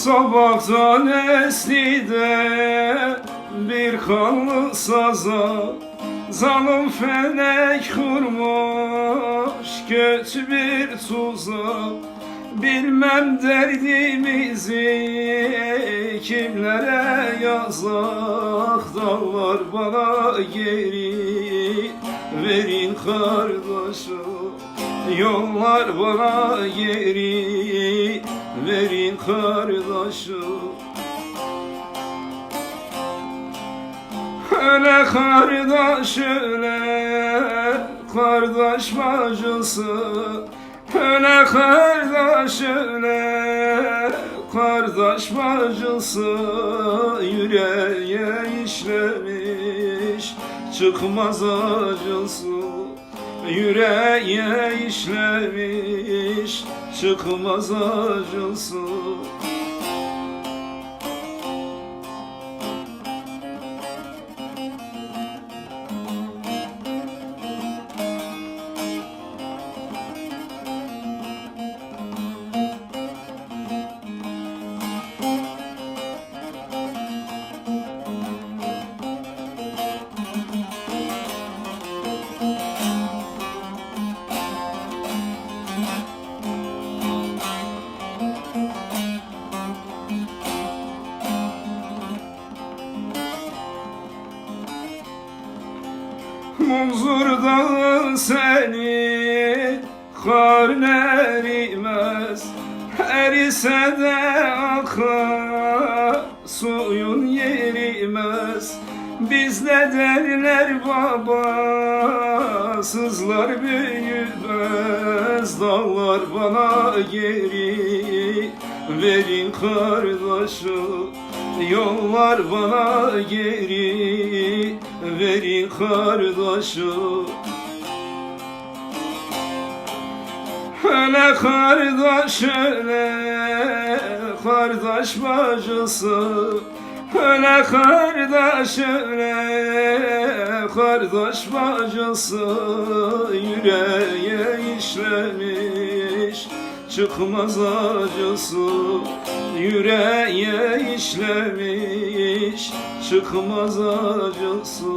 Sabahtan esti de bir kanlı saza, zalim felek kurmuş kötü bir tuzak. Bilmem derdimizi kimlere yazak, dağlar bana geri verin kardeşim, yollar bana geri verin kardeşim. Öyle kardeş öyle, kardeş bacısı. Öyle kardeş öyle, kardeş bacısı. Yüreğe işlemiş çıkmaz acısı. Yüreğe işlemiş çıkmaz acısı. Munzur dağı seni kar erimez, erise de akar suyun yerimez. Bizde derler babasızlar büyümez, dağlar bana geri verin kardeşim, yollar bana geri verin kardeşim. Öyle kardeş öyle, kardeş bacısı. Öyle kardeş öyle, kardeş bacısı. Yüreğe işlemiş çıkmaz acısı. Yüreğe işlemiş çıkmaz acısı.